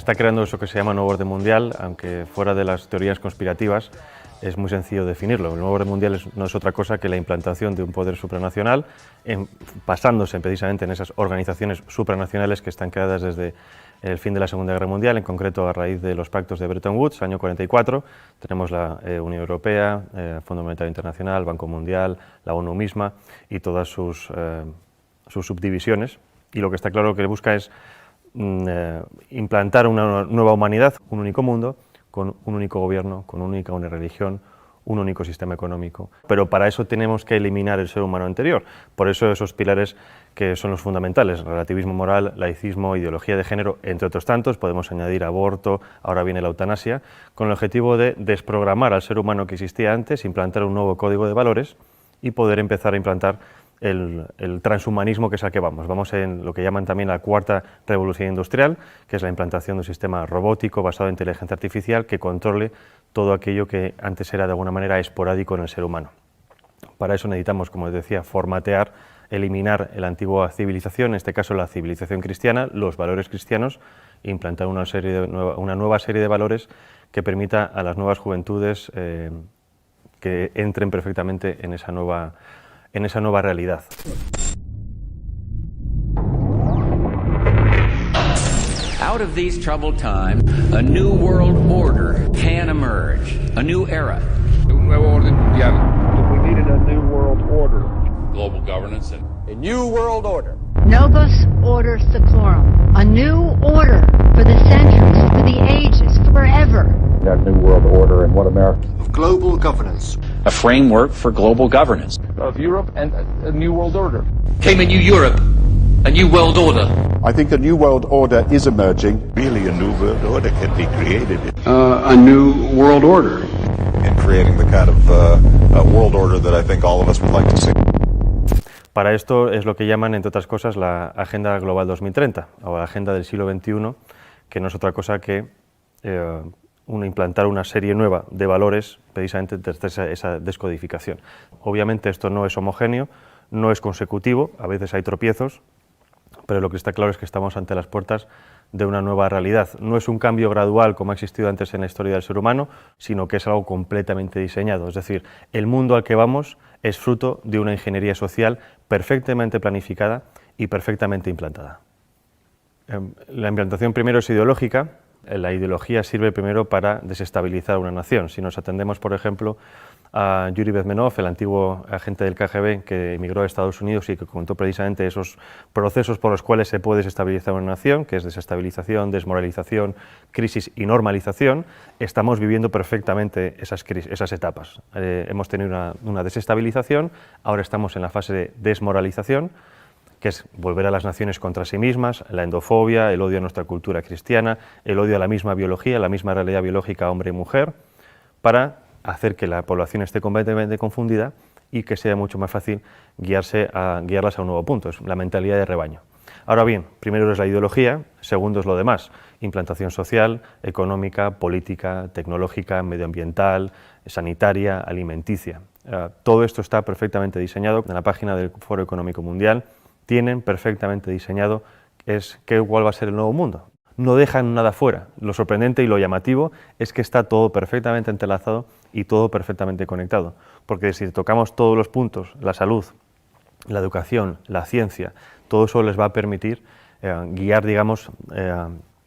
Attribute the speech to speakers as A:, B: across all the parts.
A: está creando eso que se llama nuevo orden mundial, aunque fuera de las teorías conspirativas es muy sencillo definirlo. El nuevo orden mundial no es otra cosa que la implantación de un poder supranacional, basándose precisamente en esas organizaciones supranacionales que están creadas desde el fin de la Segunda Guerra Mundial, en concreto a raíz de los pactos de Bretton Woods, año 44. Tenemos la Unión Europea, Fondo Monetario Internacional, Banco Mundial, la ONU misma y todas sus subdivisiones. Y lo que está claro que busca es implantar una nueva humanidad, un único mundo, con un único gobierno, con una única religión, un único sistema económico. Pero para eso tenemos que eliminar el ser humano anterior. Por eso esos pilares que son los fundamentales, relativismo moral, laicismo, ideología de género, entre otros tantos, podemos añadir aborto, ahora viene la eutanasia, con el objetivo de desprogramar al ser humano que existía antes, implantar un nuevo código de valores y poder empezar a implantar el transhumanismo, que es al que vamos. Vamos en lo que llaman también la cuarta revolución industrial, que es la implantación de un sistema robótico basado en inteligencia artificial que controle todo aquello que antes era de alguna manera esporádico en el ser humano. Para eso necesitamos, como les decía, formatear, eliminar la antigua civilización, en este caso la civilización cristiana, los valores cristianos, e implantar una nueva serie de valores que permita a las nuevas juventudes que entren perfectamente en esa nueva realidad.
B: Out of these troubled times, a new world order can emerge, a new era.
C: Un nuevo orden mundial.
D: We needed a new world order.
E: Global governance and
D: A new world order.
F: Novus Order Seclorum, a new order for the centuries, for the ages, forever.
D: That new world order and what America.
G: Of global governance.
E: a framework for global governance.
C: Of Europe and a new world order.
H: Came a new Europe, a new world order.
I: I think a new world order is emerging.
J: Really, a new world order can be created.
K: A new world order.
J: And creating the kind of world order that I think all of us would like to see.
A: Para esto es lo que llaman, entre otras cosas, la Agenda Global 2030, o la Agenda del siglo XXI, que no es otra cosa que implantar una serie nueva de valores, precisamente desde esa descodificación. Obviamente esto no es homogéneo, no es consecutivo, a veces hay tropiezos, pero lo que está claro es que estamos ante las puertas de una nueva realidad. No es un cambio gradual como ha existido antes en la historia del ser humano, sino que es algo completamente diseñado. Es decir, el mundo al que vamos es fruto de una ingeniería social perfectamente planificada y perfectamente implantada. La implantación primero es ideológica. La ideología sirve primero para desestabilizar una nación. Si nos atendemos, por ejemplo, a Yuri Bezmenov, el antiguo agente del KGB que emigró a Estados Unidos y que contó precisamente esos procesos por los cuales se puede desestabilizar una nación, que es desestabilización, desmoralización, crisis y normalización, estamos viviendo perfectamente esas etapas. Hemos tenido una desestabilización, ahora estamos en la fase de desmoralización, que es volver a las naciones contra sí mismas, la endofobia, el odio a nuestra cultura cristiana, el odio a la misma biología, la misma realidad biológica hombre y mujer, para hacer que la población esté completamente confundida y que sea mucho más fácil guiarlas a un nuevo punto, es la mentalidad de rebaño. Ahora bien, primero es la ideología, segundo es lo demás, implantación social, económica, política, tecnológica, medioambiental, sanitaria, alimenticia. Todo esto está perfectamente diseñado en la página del Foro Económico Mundial. Tienen perfectamente diseñado cuál va a ser el nuevo mundo. No dejan nada fuera. Lo sorprendente y lo llamativo es que está todo perfectamente entrelazado y todo perfectamente conectado. Porque si tocamos todos los puntos, la salud, la educación, la ciencia, todo eso les va a permitir guiar, digamos,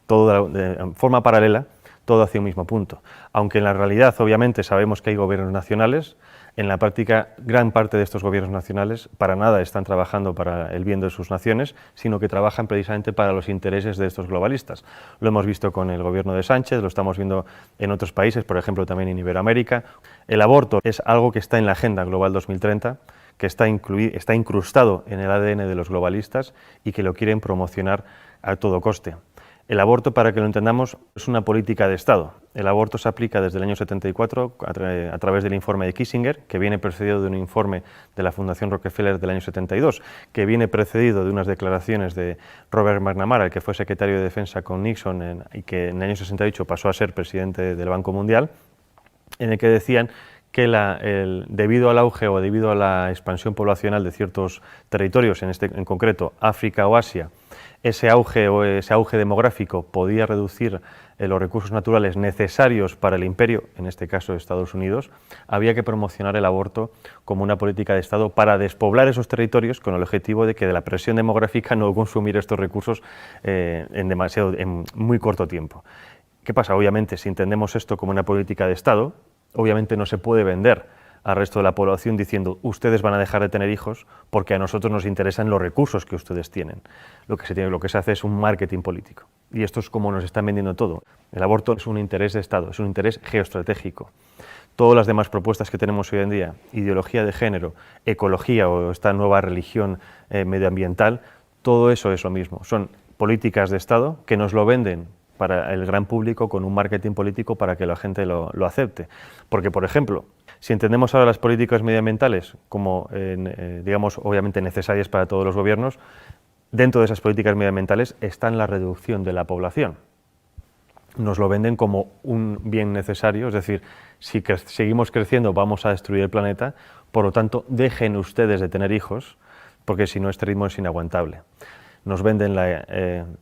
A: todo de forma paralela, todo hacia un mismo punto. Aunque en la realidad, obviamente, sabemos que hay gobiernos nacionales, en la práctica, gran parte de estos gobiernos nacionales para nada están trabajando para el bien de sus naciones, sino que trabajan precisamente para los intereses de estos globalistas. Lo hemos visto con el gobierno de Sánchez, lo estamos viendo en otros países, por ejemplo también en Iberoamérica. El aborto es algo que está en la Agenda Global 2030, que está incrustado en el ADN de los globalistas y que lo quieren promocionar a todo coste. El aborto, para que lo entendamos, es una política de Estado. El aborto se aplica desde el año 74 a través del informe de Kissinger, que viene precedido de un informe de la Fundación Rockefeller del año 72, que viene precedido de unas declaraciones de Robert McNamara, el que fue secretario de Defensa con Nixon y que en el año 68 pasó a ser presidente del Banco Mundial, en el que decían que debido al auge o debido a la expansión poblacional de ciertos territorios, en concreto África o Asia, ese auge demográfico podía reducir los recursos naturales necesarios para el imperio, en este caso Estados Unidos, había que promocionar el aborto como una política de Estado para despoblar esos territorios con el objetivo de que de la presión demográfica no consumir estos recursos en muy corto tiempo. ¿Qué pasa? Obviamente, si entendemos esto como una política de Estado, obviamente no se puede vender al resto de la población diciendo ustedes van a dejar de tener hijos porque a nosotros nos interesan los recursos que ustedes tienen. Lo que se hace es un marketing político. Y esto es como nos están vendiendo todo. El aborto es un interés de Estado, es un interés geoestratégico. Todas las demás propuestas que tenemos hoy en día, ideología de género, ecología o esta nueva religión medioambiental, todo eso es lo mismo. Son políticas de Estado que nos lo venden para el gran público con un marketing político para que la gente lo acepte. Porque, por ejemplo, si entendemos ahora las políticas medioambientales como, digamos, obviamente necesarias para todos los gobiernos, dentro de esas políticas medioambientales está la reducción de la población. Nos lo venden como un bien necesario, es decir, si seguimos creciendo vamos a destruir el planeta, por lo tanto, dejen ustedes de tener hijos, porque si no este ritmo es inaguantable. Nos venden la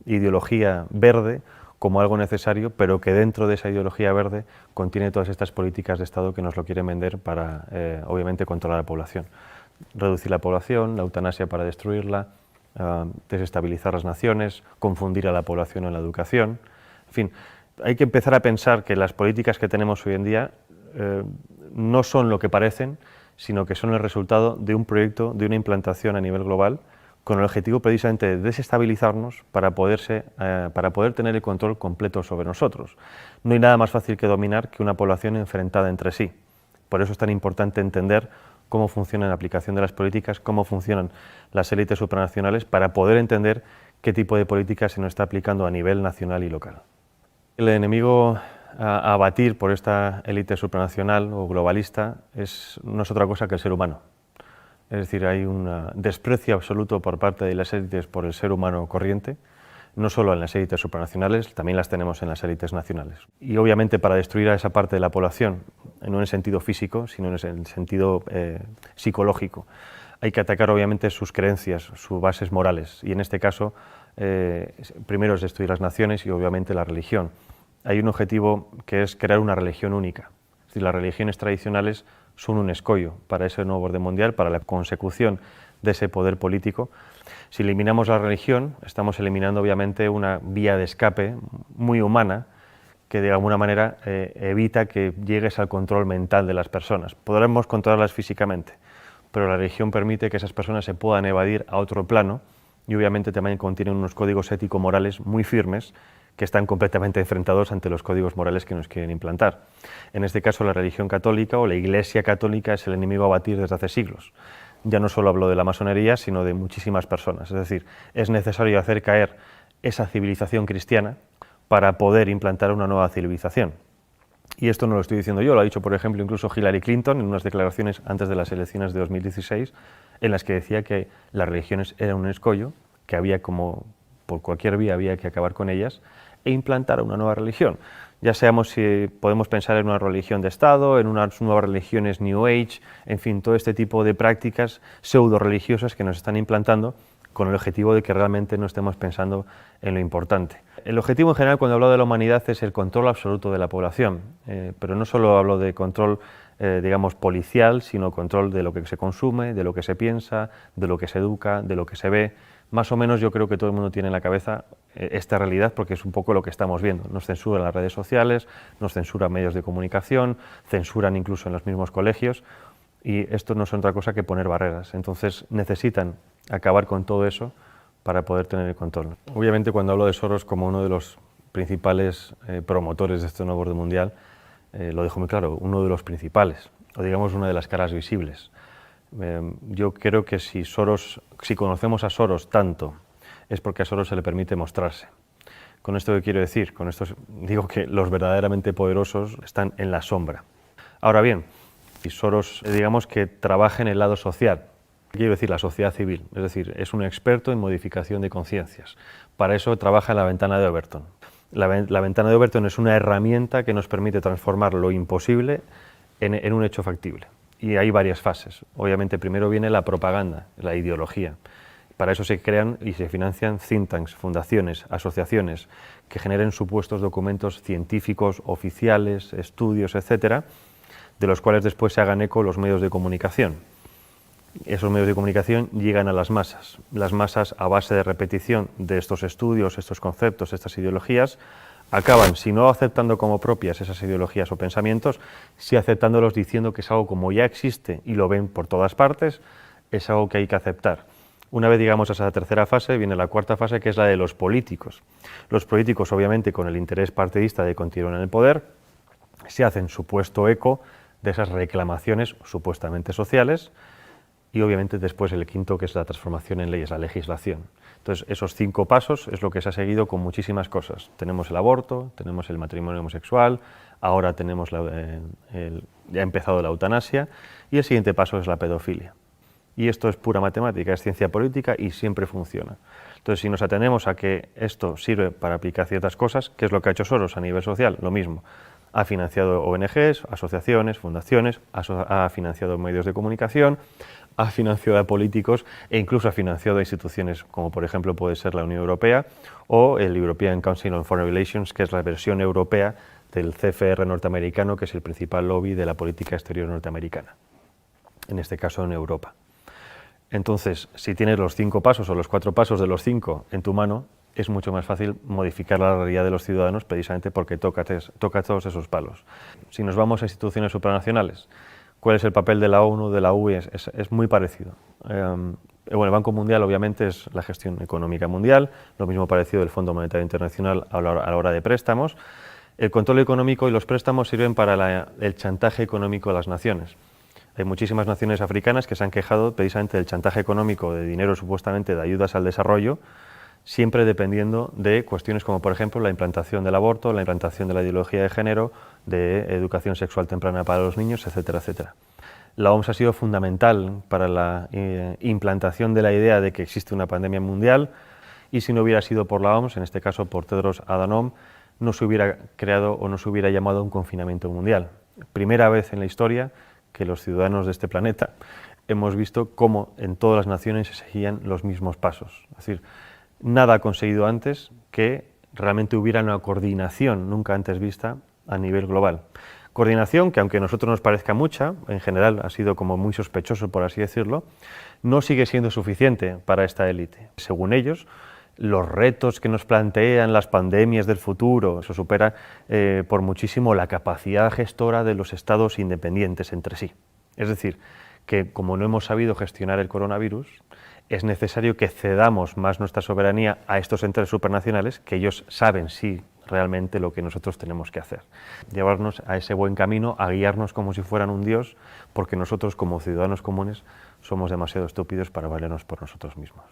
A: ideología verde como algo necesario, pero que dentro de esa ideología verde contiene todas estas políticas de Estado que nos lo quieren vender para, obviamente, controlar la población. Reducir la población, la eutanasia para destruirla, desestabilizar las naciones, confundir a la población en la educación. En fin, hay que empezar a pensar que las políticas que tenemos hoy en día no son lo que parecen, sino que son el resultado de un proyecto, de una implantación a nivel global, con el objetivo precisamente de desestabilizarnos para poder tener el control completo sobre nosotros. No hay nada más fácil que dominar que una población enfrentada entre sí. Por eso es tan importante entender cómo funciona la aplicación de las políticas, cómo funcionan las élites supranacionales, para poder entender qué tipo de política se nos está aplicando a nivel nacional y local. El enemigo a abatir por esta élite supranacional o globalista no es otra cosa que el ser humano. Es decir, hay un desprecio absoluto por parte de las élites por el ser humano corriente, no solo en las élites supranacionales, también las tenemos en las élites nacionales. Y obviamente para destruir a esa parte de la población, no en el sentido físico, sino en el sentido psicológico, hay que atacar obviamente sus creencias, sus bases morales, y en este caso primero es destruir las naciones y obviamente la religión. Hay un objetivo que es crear una religión única. Es decir, las religiones tradicionales son un escollo para ese nuevo orden mundial, para la consecución de ese poder político. Si eliminamos la religión, estamos eliminando obviamente una vía de escape muy humana que de alguna manera evita que llegues al control mental de las personas. Podremos controlarlas físicamente, pero la religión permite que esas personas se puedan evadir a otro plano y obviamente también contienen unos códigos ético-morales muy firmes que están completamente enfrentados ante los códigos morales que nos quieren implantar. En este caso, la religión católica o la Iglesia católica es el enemigo a batir desde hace siglos. Ya no solo hablo de la masonería, sino de muchísimas personas. Es decir, es necesario hacer caer esa civilización cristiana para poder implantar una nueva civilización. Y esto no lo estoy diciendo yo, lo ha dicho, por ejemplo, incluso Hillary Clinton en unas declaraciones antes de las elecciones de 2016, en las que decía que las religiones eran un escollo, que había como por cualquier vía había que acabar con ellas e implantar una nueva religión. Ya seamos si podemos pensar en una religión de Estado, en unas nuevas religiones New Age, en fin, todo este tipo de prácticas pseudo-religiosas que nos están implantando con el objetivo de que realmente no estemos pensando en lo importante. El objetivo en general cuando hablo de la humanidad es el control absoluto de la población, pero no solo hablo de control digamos policial, sino control de lo que se consume, de lo que se piensa, de lo que se educa, de lo que se ve. Más o menos yo creo que todo el mundo tiene en la cabeza esta realidad porque es un poco lo que estamos viendo. Nos censuran las redes sociales, nos censuran medios de comunicación, censuran incluso en los mismos colegios y esto no es otra cosa que poner barreras. Entonces necesitan acabar con todo eso para poder tener el control. Obviamente cuando hablo de Soros como uno de los principales promotores de este nuevo orden mundial, lo dejo muy claro, uno de los principales, o digamos una de las caras visibles. Yo creo que si conocemos a Soros tanto, es porque a Soros se le permite mostrarse. ¿Con esto qué quiero decir? Con esto digo que los verdaderamente poderosos están en la sombra. Ahora bien, si Soros, digamos que trabaja en el lado social, quiero decir la sociedad civil, es decir, es un experto en modificación de conciencias. Para eso trabaja en la ventana de Overton. La ventana de Overton es una herramienta que nos permite transformar lo imposible en un hecho factible. Y hay varias fases. Obviamente primero viene la propaganda, la ideología. Para eso se crean y se financian think tanks, fundaciones, asociaciones que generen supuestos documentos científicos, oficiales, estudios, etcétera, de los cuales después se hagan eco los medios de comunicación. Esos medios de comunicación llegan a las masas. Las masas, a base de repetición de estos estudios, estos conceptos, estas ideologías, acaban, si no aceptando como propias esas ideologías o pensamientos, sí aceptándolos diciendo que es algo como ya existe y lo ven por todas partes, es algo que hay que aceptar. Una vez llegamos a esa tercera fase, viene la cuarta fase, que es la de los políticos. Los políticos, obviamente, con el interés partidista de continuar en el poder, se hacen supuesto eco de esas reclamaciones supuestamente sociales y, obviamente, después el quinto, que es la transformación en leyes, la legislación. Entonces, esos 5 pasos es lo que se ha seguido con muchísimas cosas. Tenemos el aborto, tenemos el matrimonio homosexual, ahora tenemos ya ha empezado la eutanasia y el siguiente paso es la pedofilia. Y esto es pura matemática, es ciencia política y siempre funciona. Entonces, si nos atenemos a que esto sirve para aplicar ciertas cosas, ¿qué es lo que ha hecho Soros a nivel social? Lo mismo. Ha financiado ONGs, asociaciones, fundaciones, ha financiado medios de comunicación, ha financiado a políticos e incluso ha financiado a instituciones como, por ejemplo, puede ser la Unión Europea o el European Council on Foreign Relations, que es la versión europea del CFR norteamericano, que es el principal lobby de la política exterior norteamericana, en este caso en Europa. Entonces, si tienes los 5 pasos o los 4 pasos de los 5 en tu mano, es mucho más fácil modificar la realidad de los ciudadanos precisamente porque toca todos esos palos. Si nos vamos a instituciones supranacionales, ¿cuál es el papel de la ONU, de la UE? Es muy parecido. Bueno, el Banco Mundial obviamente es la gestión económica mundial, lo mismo parecido del Fondo Monetario Internacional a la hora de préstamos. El control económico y los préstamos sirven para el chantaje económico a las naciones. Hay muchísimas naciones africanas que se han quejado precisamente del chantaje económico de dinero supuestamente de ayudas al desarrollo, siempre dependiendo de cuestiones como, por ejemplo, la implantación del aborto, la implantación de la ideología de género, de educación sexual temprana para los niños, etcétera, etcétera. La OMS ha sido fundamental para la implantación de la idea de que existe una pandemia mundial y si no hubiera sido por la OMS, en este caso por Tedros Adhanom, no se hubiera creado o no se hubiera llamado un confinamiento mundial. Primera vez en la historia que los ciudadanos de este planeta hemos visto cómo en todas las naciones se seguían los mismos pasos. Es decir, nada ha conseguido antes que realmente hubiera una coordinación nunca antes vista a nivel global. Coordinación que, aunque a nosotros nos parezca mucha, en general ha sido como muy sospechoso, por así decirlo, no sigue siendo suficiente para esta élite. Según ellos, los retos que nos plantean las pandemias del futuro, eso supera por muchísimo la capacidad gestora de los estados independientes entre sí. Es decir, que como no hemos sabido gestionar el coronavirus, es necesario que cedamos más nuestra soberanía a estos entes supranacionales, que ellos saben sí realmente lo que nosotros tenemos que hacer. Llevarnos a ese buen camino, a guiarnos como si fueran un dios, porque nosotros como ciudadanos comunes somos demasiado estúpidos para valernos por nosotros mismos.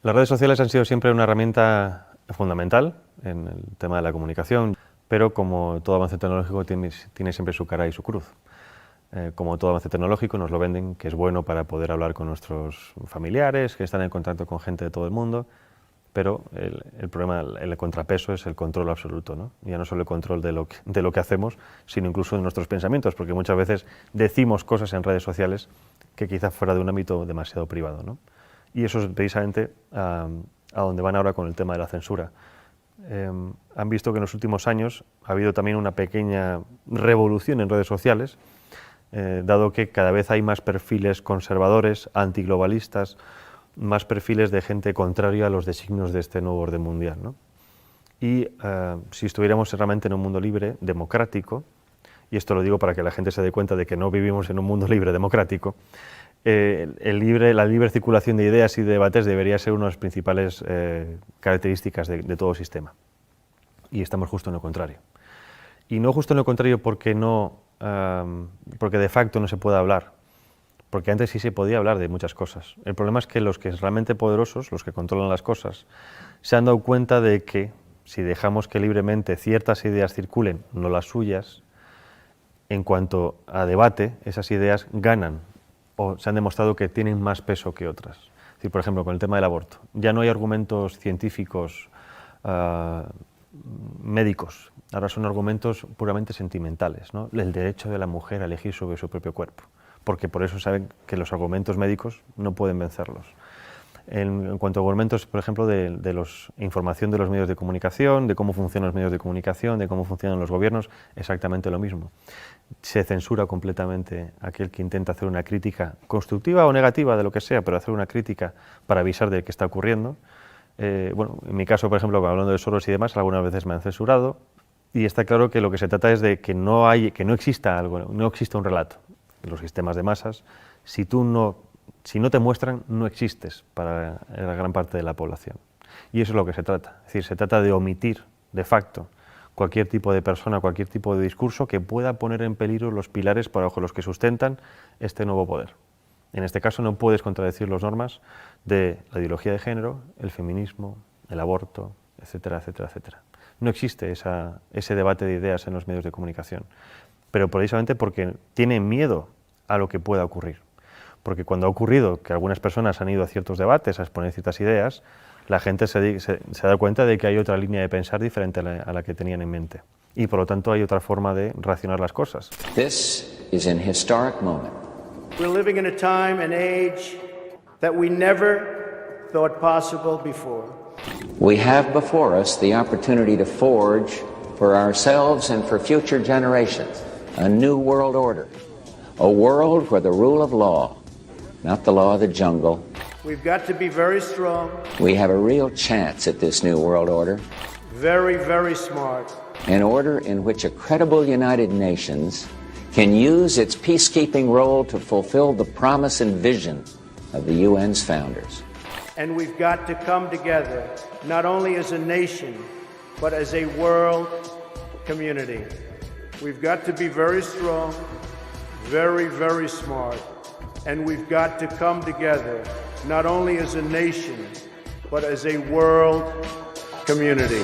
A: Las redes sociales han sido siempre una herramienta fundamental en el tema de la comunicación, pero como todo avance tecnológico tiene siempre su cara y su cruz. Como todo avance tecnológico nos lo venden que es bueno para poder hablar con nuestros familiares, que están en contacto con gente de todo el mundo, pero el problema, el contrapeso es el control absoluto, ¿no? Ya no solo el control de lo que hacemos, sino incluso de nuestros pensamientos, porque muchas veces decimos cosas en redes sociales que quizás fuera de un ámbito demasiado privado, ¿no? Y eso es precisamente a donde van ahora con el tema de la censura. Han visto que en los últimos años ha habido también una pequeña revolución en redes sociales, dado que cada vez hay más perfiles conservadores, antiglobalistas, más perfiles de gente contraria a los designios de este nuevo orden mundial, ¿no? Y si estuviéramos realmente en un mundo libre, democrático, y esto lo digo para que la gente se dé cuenta de que no vivimos en un mundo libre, democrático, la libre circulación de ideas y de debates debería ser una de las principales características de todo sistema. Y estamos justo en lo contrario. Y no justo en lo contrario porque de facto no se puede hablar, porque antes sí se podía hablar de muchas cosas. El problema es que los que son realmente poderosos, los que controlan las cosas, se han dado cuenta de que si dejamos que libremente ciertas ideas circulen, no las suyas, en cuanto a debate, esas ideas ganan o se han demostrado que tienen más peso que otras. Es decir, por ejemplo, con el tema del aborto, ya no hay argumentos científicos médicos, ahora son argumentos puramente sentimentales, ¿no? El derecho de la mujer a elegir sobre su propio cuerpo, porque por eso saben que los argumentos médicos no pueden vencerlos. En cuanto a argumentos, por ejemplo, de información de los medios de comunicación, de cómo funcionan los medios de comunicación, de cómo funcionan los gobiernos, exactamente lo mismo. Se censura completamente aquel que intenta hacer una crítica constructiva o negativa de lo que sea, pero hacer una crítica para avisar de qué está ocurriendo. Bueno, en mi caso, por ejemplo, hablando de Soros y demás, algunas veces me han censurado, y está claro que lo que se trata es de que no exista algo, no exista un relato. En los sistemas de masas, si no te muestran, no existes para la gran parte de la población. Y eso es lo que se trata. Es decir, se trata de omitir, de facto, cualquier tipo de persona, cualquier tipo de discurso que pueda poner en peligro los pilares bajo los que sustentan este nuevo poder. En este caso no puedes contradecir las normas de la ideología de género, el feminismo, el aborto, etcétera, etcétera, etcétera. No existe ese debate de ideas en los medios de comunicación, pero precisamente porque tienen miedo a lo que pueda ocurrir. Porque cuando ha ocurrido que algunas personas han ido a ciertos debates a exponer ciertas ideas, la gente se da cuenta de que hay otra línea de pensar diferente a la que tenían en mente. Y por lo tanto hay otra forma de racionar las cosas.
B: This is an historic moment.
G: We're living in a time and age that we never thought possible before.
B: We have before us the opportunity to forge for ourselves and for future generations a new world order, a world where the rule of law, not the law of the jungle.
G: We've got to be very strong.
B: We have a real chance at this new world order.
G: Very, very smart.
B: An order in which a credible United Nations can use its peacekeeping role to fulfill the promise and vision of the UN's founders.
G: And we've got to come together, not only as a nation, but as a world community. We've got to be very strong, very, very smart, and we've got to come together, not only as a nation, but as a world community.